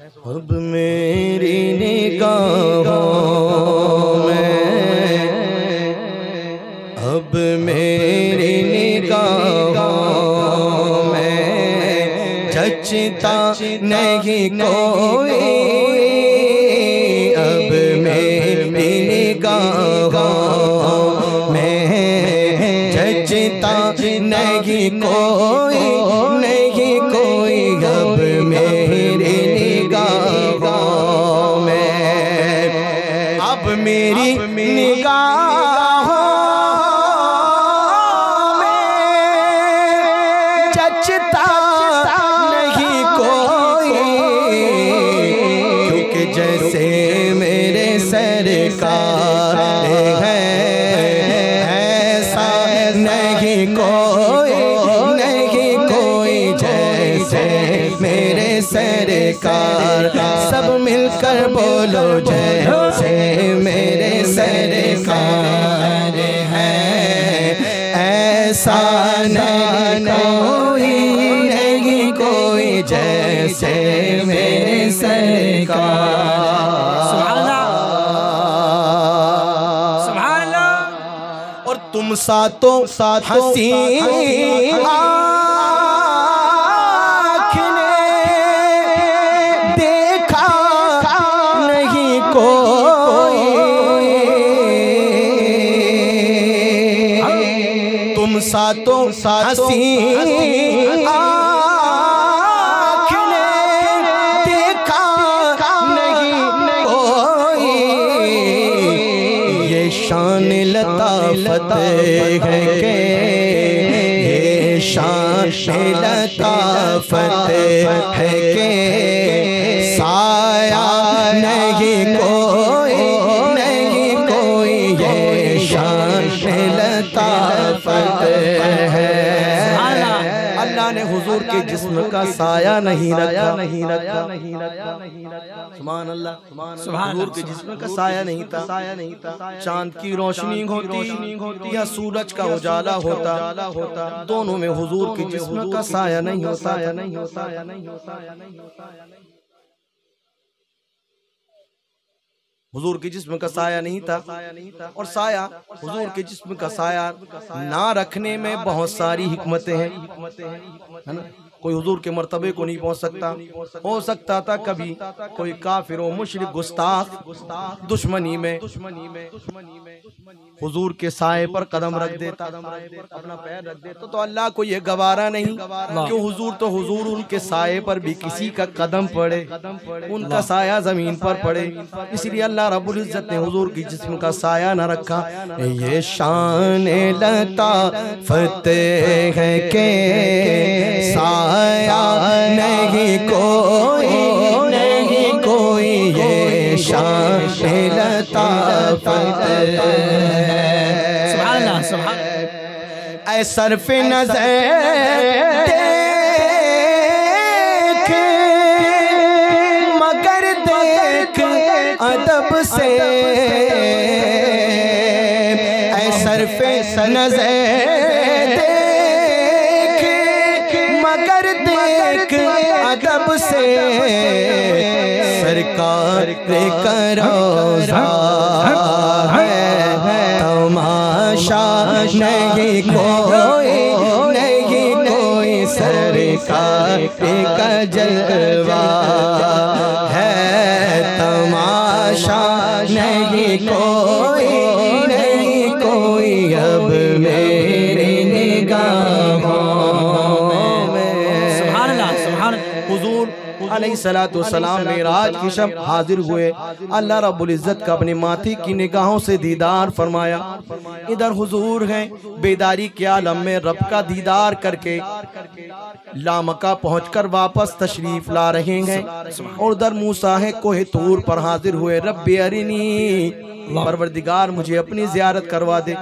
अब मेरी निगाहों में, अब मेरी निगाहों में जचता नहीं कोई, अब मेरी निगाहों में जचता नहीं कोई, नहीं कोई, अब मेरी निगाहों में, अब मेरी निगाहों में जचता नहीं कोई, क्योंकि जैसे मेरे सरकार है ऐसा नहीं कोई, नहीं कोई जैसे मेरे सरकार। सब मिलकर बोलो जैसे मेरे सरकार है ऐसा नहीं कोई, नहीं कोई जैसे मेरे सरकार। सुभान अल्लाह। और तुम सातों हंसी आँख ने देखा नहीं कोई, तुम सातों हंसी आँख ने देखा नहीं कोई, ये शान लताफत है के, ये शान लताफत है के साया नहीं कोई, नहीं कोई, ये शान लताफत है। अल्लाह ने हुजूर के जिस्म का साया नहीं रखा, नहीं रखा, नहीं रखा। सुभान अल्लाह। हुजूर के जिस्म का साया नहीं था, साया नहीं था। चांद की रोशनी होती या सूरज का उजाला होता, दोनों में हुजूर के जिस्म का साया नहीं होता, नहीं होता, नहीं होता, नहीं होता। हुजूर के जिस्म का साया नहीं था, और साया हुजूर के जिस्म का साया ना रखने में बहुत सारी हिकमतें हैं, है ना। कोई हुजूर के मर्तबे को नहीं पहुंच सकता। हो सकता था कभी कोई काफिर व मुशरिक गुस्ताख दुश्मनी में हुजूर के साए पर कदम रख देता, अपना पैर रख देता, तो अल्लाह को ये गवारा नहीं कि हुजूर तो हुजूर उनके साए पर भी किसी का कदम पड़े, उनका साया जमीन पर पड़े। इसलिए अल्लाह रब्बुल इज्जत ने हुजूर की जिस्म का साया न रखा। ये शान लताफत है के साया नहीं कोई, नहीं कोई, ये शान लताफत है। ऐ सरफ़े नज़र देख मगर देख अदब से, ऐ सरफ़े नज़र देख मगर देख अदब से, सरकार करोज़ा है तमाशा नहीं कोई, नहीं कोई, सरकार का जलवा है तमाशा नहीं कोई, नहीं कोई, अब मेरी निगाहों में। सुभान अल्लाह, सुभान अल्लाह। हुजूर अलैहिस्सलातु वस्सलाम मेराज की शब हाजिर हुए। अल्लाह रब्बुल इज्जत का अपने माथे की निगाहों से दीदार फरमाया। इधर हुजूर हैं बेदारी के आलम में, रब का दीदार करके लामका पहुंचकर वापस तशरीफ ला रहे हैं। और उधर मूसा है कोहे तूर पर हाजिर हुए। रब्बी अरिनी, परवरदिगार मुझे अपनी ज़ियारत करवा दे।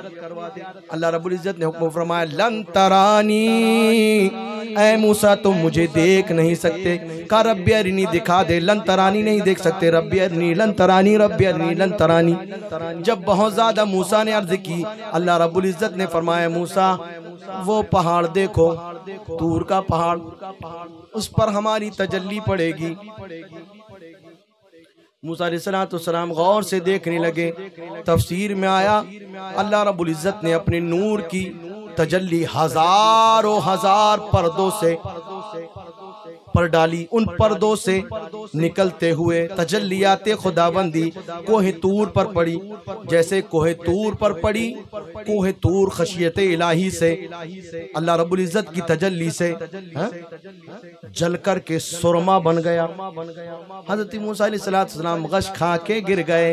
अल्लाह रब्बुल इज्जत ने हुक्म फरमाया लन तरानी, ऐ मूसा तुम मुझे देख नहीं सकते। कहा रब्बी अरिनी दिखा दे। लन तरानी नहीं देख सकते, रब्बी अरिनी लन तरानी, रब्बी अरिनी लन तरानी। जब बहुत ज्यादा मूसा ने अर्ज की, अल्लाह रब्बुल इज्जत ने फरमाया मूसा वो पहाड़ देखो तूर का पहाड़, उस पर हमारी तजल्ली पड़ेगी। मूसा अलैहिस्सलाम गौर से देखने लगे। तफसीर में आया अल्लाह रब्बुल इज़्ज़त ने अपने नूर की तजल्ली हजारों हजार पर्दों से पर डाली। उन पर्दों से निकलते हुए तजल्लियाते खुदाबंदी कोहे तूर पर पड़ी। जैसे कोहे तूर पर पड़ी, कोहे तूर खशियत इलाही से, अल्लाह रब्बुल इज़्ज़त की तजल्ली से जल कर के सुरमा बन गया। हज़रत मूसा अलैहिस्सलाम गश खा के गिर गए।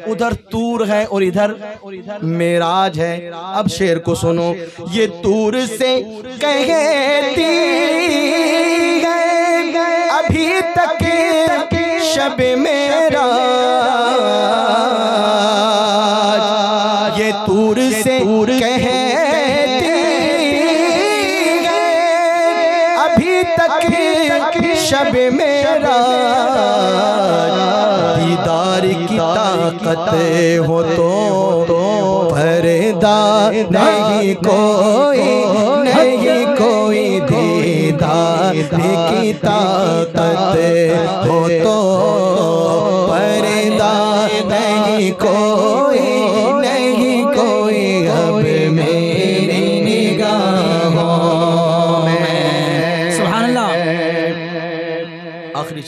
उधर तूर है और इधर मेराज है। अब शेर को सुनो। ये तूर से कहती अभी तक शब मेरा, ये तूर से कहती अभी तक शब मेरा, दीदार की ताकत हो तो पर्दा नहीं कोई, नहीं कोई दीदार की ताकत हो तो पर्दा नहीं कोई, नहीं कोई अब मेरी निगाहों में। सुभान अल्लाह। आखिरी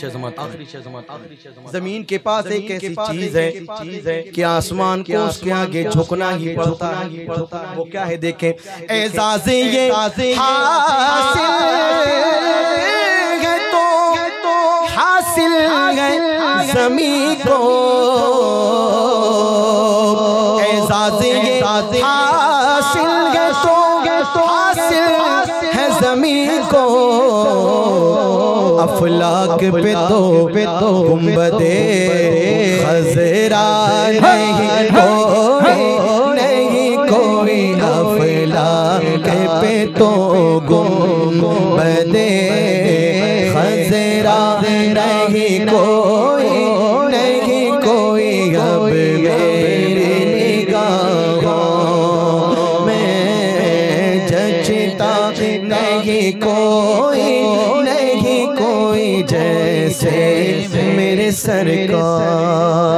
जमीन के पास एक ऐसी चीज है कि आसमान को उसके आगे झुकना ही पड़ता है। वो क्या है देखें। एजाज़ ये हासिल है तो हासिल है जमीन को, एजाज़ ये हासिल है तो हासिल है जमीन को। अफलाक पे तो गुंबदे खज़रा नहीं कोई, नहीं कोई अफलाक पे तो गुंबदे खज़रा नहीं कोई, नहीं कोई अब मेरी निगाहों में जचता नहीं कोई, नहीं कोई जैसे मेरे सरकार।